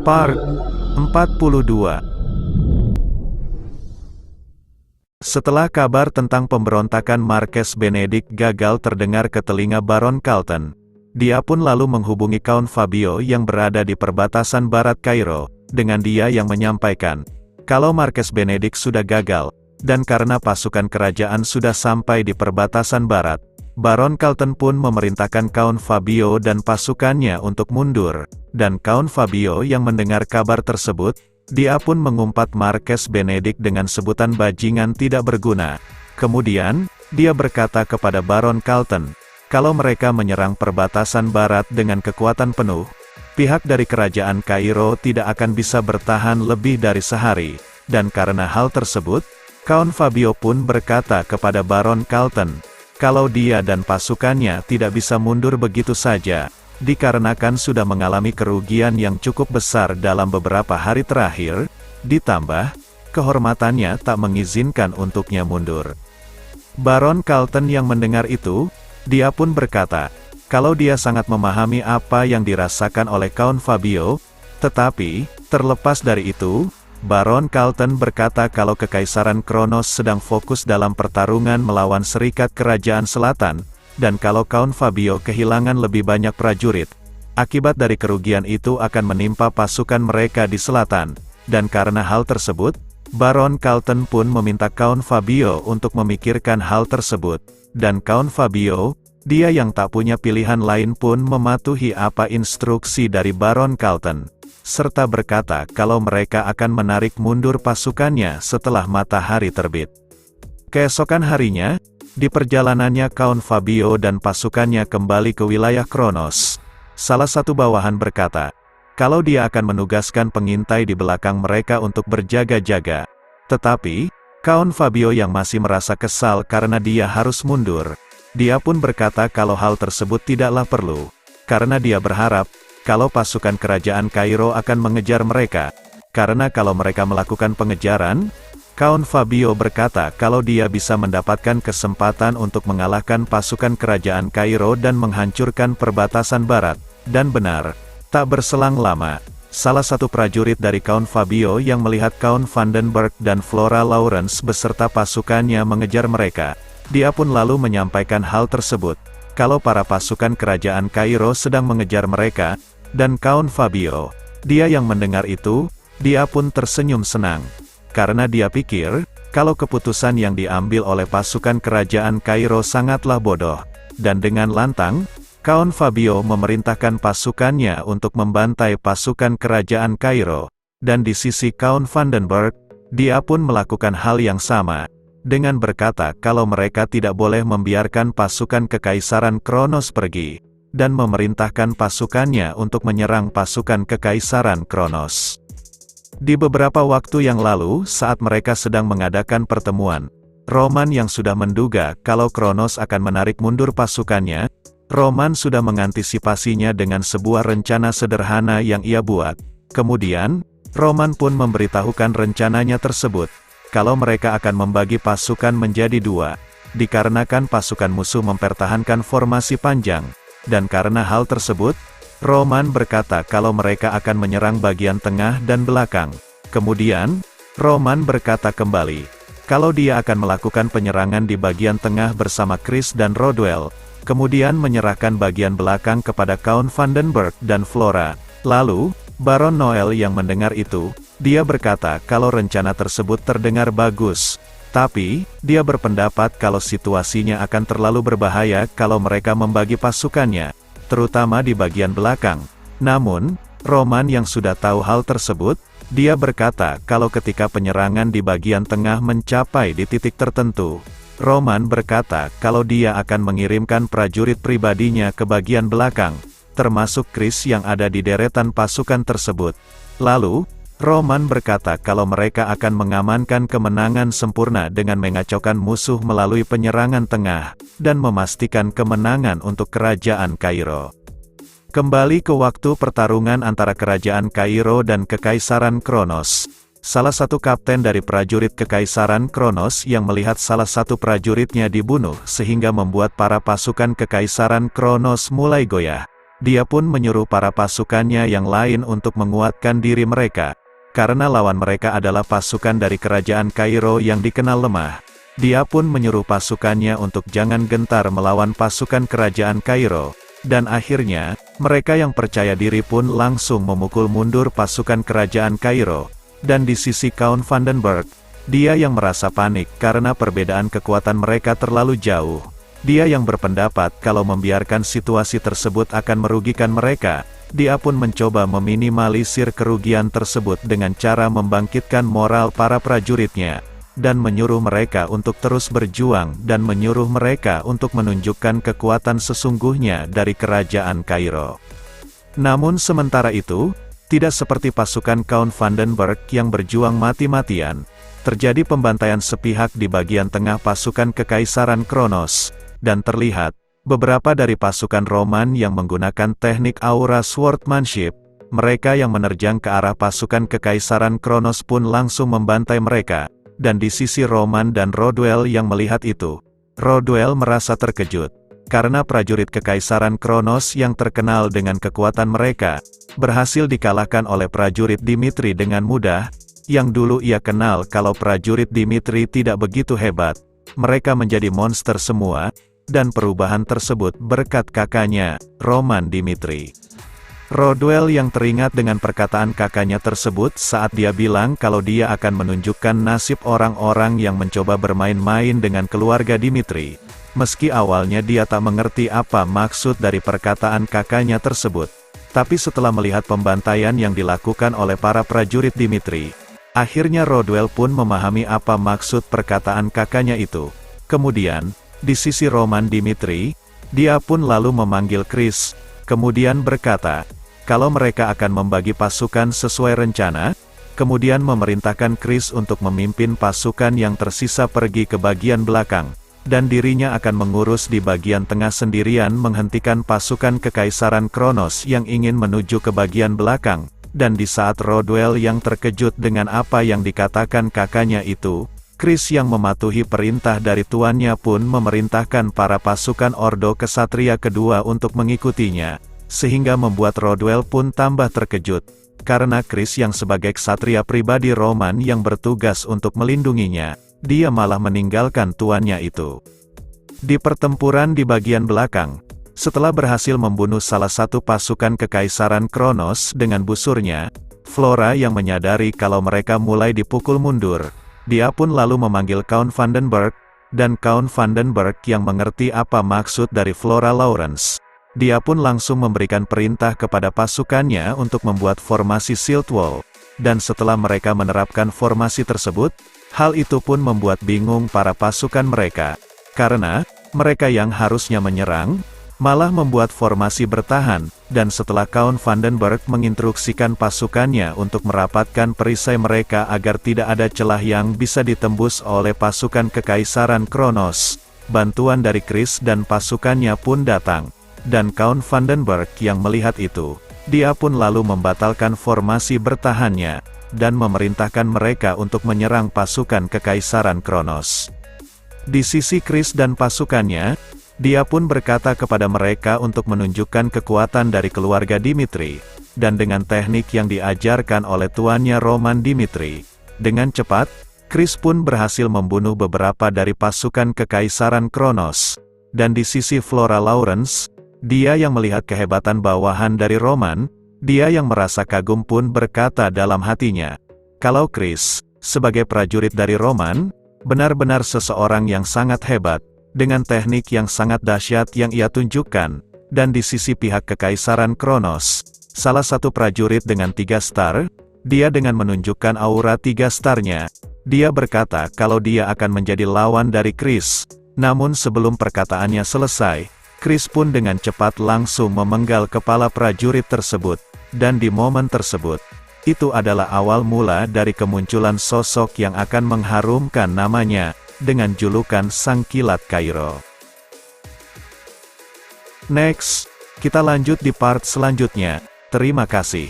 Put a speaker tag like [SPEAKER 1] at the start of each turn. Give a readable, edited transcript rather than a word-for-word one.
[SPEAKER 1] Part 42. Setelah kabar tentang pemberontakan Marques Benedict gagal terdengar ke telinga Baron Carlton, dia pun lalu menghubungi Count Fabio yang berada di perbatasan barat Kairo, dengan dia yang menyampaikan kalau Marques Benedict sudah gagal, dan karena pasukan kerajaan sudah sampai di perbatasan barat, Baron Carlton pun memerintahkan Count Fabio dan pasukannya untuk mundur, dan Count Fabio yang mendengar kabar tersebut, dia pun mengumpat Marques Benedict dengan sebutan bajingan tidak berguna. Kemudian, dia berkata kepada Baron Carlton, kalau mereka menyerang perbatasan barat dengan kekuatan penuh, pihak dari kerajaan Kairo tidak akan bisa bertahan lebih dari sehari, dan karena hal tersebut, Count Fabio pun berkata kepada Baron Carlton, kalau dia dan pasukannya tidak bisa mundur begitu saja, dikarenakan sudah mengalami kerugian yang cukup besar dalam beberapa hari terakhir, ditambah, kehormatannya tak mengizinkan untuknya mundur. Baron Carlton yang mendengar itu, dia pun berkata, kalau dia sangat memahami apa yang dirasakan oleh Count Fabio, tetapi, terlepas dari itu, Baron Carlton berkata kalau Kekaisaran Kronos sedang fokus dalam pertarungan melawan Serikat Kerajaan Selatan, dan kalau Count Fabio kehilangan lebih banyak prajurit, akibat dari kerugian itu akan menimpa pasukan mereka di selatan, dan karena hal tersebut, Baron Carlton pun meminta Count Fabio untuk memikirkan hal tersebut, dan Count Fabio, dia yang tak punya pilihan lain pun mematuhi apa instruksi dari Baron Carlton, serta berkata kalau mereka akan menarik mundur pasukannya setelah matahari terbit. Keesokan harinya, di perjalanannya Count Fabio dan pasukannya kembali ke wilayah Kronos. Salah satu bawahan berkata, kalau dia akan menugaskan pengintai di belakang mereka untuk berjaga-jaga. Tetapi, Count Fabio yang masih merasa kesal karena dia harus mundur, dia pun berkata kalau hal tersebut tidaklah perlu, karena dia berharap, kalau pasukan kerajaan Kairo akan mengejar mereka, karena kalau mereka melakukan pengejaran, Count Fabio berkata kalau dia bisa mendapatkan kesempatan untuk mengalahkan pasukan kerajaan Kairo dan menghancurkan perbatasan barat, dan benar, tak berselang lama, salah satu prajurit dari Count Fabio yang melihat Count Vandenberg dan Flora Lawrence beserta pasukannya mengejar mereka, dia pun lalu menyampaikan hal tersebut, kalau para pasukan kerajaan Kairo sedang mengejar mereka, dan Count Fabio, dia yang mendengar itu, dia pun tersenyum senang. Karena dia pikir, kalau keputusan yang diambil oleh pasukan kerajaan Kairo sangatlah bodoh. Dan dengan lantang, Count Fabio memerintahkan pasukannya untuk membantai pasukan kerajaan Kairo. Dan di sisi Count Vandenberg, dia pun melakukan hal yang sama, dengan berkata kalau mereka tidak boleh membiarkan pasukan Kekaisaran Kronos pergi, dan memerintahkan pasukannya untuk menyerang pasukan Kekaisaran Kronos. Di beberapa waktu yang lalu saat mereka sedang mengadakan pertemuan, Roman yang sudah menduga kalau Kronos akan menarik mundur pasukannya, Roman sudah mengantisipasinya dengan sebuah rencana sederhana yang ia buat. Kemudian, Roman pun memberitahukan rencananya tersebut, kalau mereka akan membagi pasukan menjadi dua, dikarenakan pasukan musuh mempertahankan formasi panjang. Dan karena hal tersebut, Roman berkata kalau mereka akan menyerang bagian tengah dan belakang. Kemudian, Roman berkata kembali, kalau dia akan melakukan penyerangan di bagian tengah bersama Chris dan Rodwell, kemudian menyerahkan bagian belakang kepada Count Vandenberg dan Flora. Lalu, Baron Noel yang mendengar itu, dia berkata kalau rencana tersebut terdengar bagus. Tapi, dia berpendapat kalau situasinya akan terlalu berbahaya kalau mereka membagi pasukannya, terutama di bagian belakang. Namun, Roman yang sudah tahu hal tersebut, dia berkata kalau ketika penyerangan di bagian tengah mencapai di titik tertentu, Roman berkata kalau dia akan mengirimkan prajurit pribadinya ke bagian belakang, termasuk Chris yang ada di deretan pasukan tersebut. Lalu, Roman berkata kalau mereka akan mengamankan kemenangan sempurna dengan mengacaukan musuh melalui penyerangan tengah, dan memastikan kemenangan untuk kerajaan Kairo. Kembali ke waktu pertarungan antara kerajaan Kairo dan Kekaisaran Kronos. Salah satu kapten dari prajurit Kekaisaran Kronos yang melihat salah satu prajuritnya dibunuh sehingga membuat para pasukan Kekaisaran Kronos mulai goyah. Dia pun menyuruh para pasukannya yang lain untuk menguatkan diri mereka, karena lawan mereka adalah pasukan dari kerajaan Kairo yang dikenal lemah. Dia pun menyuruh pasukannya untuk jangan gentar melawan pasukan kerajaan Kairo, dan akhirnya, mereka yang percaya diri pun langsung memukul mundur pasukan kerajaan Kairo. Dan di sisi Count Vandenberg, dia yang merasa panik karena perbedaan kekuatan mereka terlalu jauh. Dia yang berpendapat kalau membiarkan situasi tersebut akan merugikan mereka. Dia pun mencoba meminimalisir kerugian tersebut dengan cara membangkitkan moral para prajuritnya, dan menyuruh mereka untuk terus berjuang dan menyuruh mereka untuk menunjukkan kekuatan sesungguhnya dari kerajaan Kairo. Namun sementara itu, tidak seperti pasukan Count Vandenberg yang berjuang mati-matian, terjadi pembantaian sepihak di bagian tengah pasukan Kekaisaran Kronos, dan terlihat, beberapa dari pasukan Roman yang menggunakan teknik aura swordsmanship, mereka yang menerjang ke arah pasukan Kekaisaran Kronos pun langsung membantai mereka. Dan di sisi Roman dan Rodwell yang melihat itu, Rodwell merasa terkejut, karena prajurit Kekaisaran Kronos yang terkenal dengan kekuatan mereka, berhasil dikalahkan oleh prajurit Dimitri dengan mudah, yang dulu ia kenal kalau prajurit Dimitri tidak begitu hebat, mereka menjadi monster semua, dan perubahan tersebut berkat kakaknya, Roman Dimitri. Rodwell yang teringat dengan perkataan kakaknya tersebut saat dia bilang kalau dia akan menunjukkan nasib orang-orang yang mencoba bermain-main dengan keluarga Dimitri. Meski awalnya dia tak mengerti apa maksud dari perkataan kakaknya tersebut, tapi setelah melihat pembantaian yang dilakukan oleh para prajurit Dimitri, akhirnya Rodwell pun memahami apa maksud perkataan kakaknya itu. Kemudian, di sisi Roman Dimitri, dia pun lalu memanggil Chris, kemudian berkata, kalau mereka akan membagi pasukan sesuai rencana, kemudian memerintahkan Chris untuk memimpin pasukan yang tersisa pergi ke bagian belakang, dan dirinya akan mengurus di bagian tengah sendirian menghentikan pasukan Kekaisaran Kronos yang ingin menuju ke bagian belakang. Dan di saat Rodwell yang terkejut dengan apa yang dikatakan kakaknya itu, Chris yang mematuhi perintah dari tuannya pun memerintahkan para pasukan Ordo Kesatria kedua untuk mengikutinya. Sehingga membuat Rodwell pun tambah terkejut, karena Chris yang sebagai ksatria pribadi Roman yang bertugas untuk melindunginya, dia malah meninggalkan tuannya itu. Di pertempuran di bagian belakang, setelah berhasil membunuh salah satu pasukan Kekaisaran Kronos dengan busurnya, Flora yang menyadari kalau mereka mulai dipukul mundur, dia pun lalu memanggil Count Vandenberg, dan Count Vandenberg yang mengerti apa maksud dari Flora Lawrence. Dia pun langsung memberikan perintah kepada pasukannya untuk membuat formasi Shield Wall, dan setelah mereka menerapkan formasi tersebut, hal itu pun membuat bingung para pasukan mereka, karena mereka yang harusnya menyerang, malah membuat formasi bertahan, dan setelah Count Vandenberg menginstruksikan pasukannya untuk merapatkan perisai mereka agar tidak ada celah yang bisa ditembus oleh pasukan Kekaisaran Kronos, bantuan dari Chris dan pasukannya pun datang. Dan Count Vandenberg yang melihat itu, dia pun lalu membatalkan formasi bertahannya, dan memerintahkan mereka untuk menyerang pasukan Kekaisaran Kronos. Di sisi Chris dan pasukannya, dia pun berkata kepada mereka untuk menunjukkan kekuatan dari keluarga Dimitri, dan dengan teknik yang diajarkan oleh tuannya Roman Dimitri. Dengan cepat, Chris pun berhasil membunuh beberapa dari pasukan Kekaisaran Kronos. Dan di sisi Flora Lawrence, dia yang melihat kehebatan bawahan dari Roman, dia yang merasa kagum pun berkata dalam hatinya, kalau Chris, sebagai prajurit dari Roman, benar-benar seseorang yang sangat hebat, dengan teknik yang sangat dahsyat yang ia tunjukkan, dan di sisi pihak Kekaisaran Kronos, salah satu prajurit dengan 3 star, dia dengan menunjukkan aura 3 starnya, dia berkata kalau dia akan menjadi lawan dari Chris. Namun sebelum perkataannya selesai, Chris pun dengan cepat langsung memenggal kepala prajurit tersebut, dan di momen tersebut, itu adalah awal mula dari kemunculan sosok yang akan mengharumkan namanya, dengan julukan Sang Kilat Kairo. Next, kita lanjut di part selanjutnya. Terima kasih.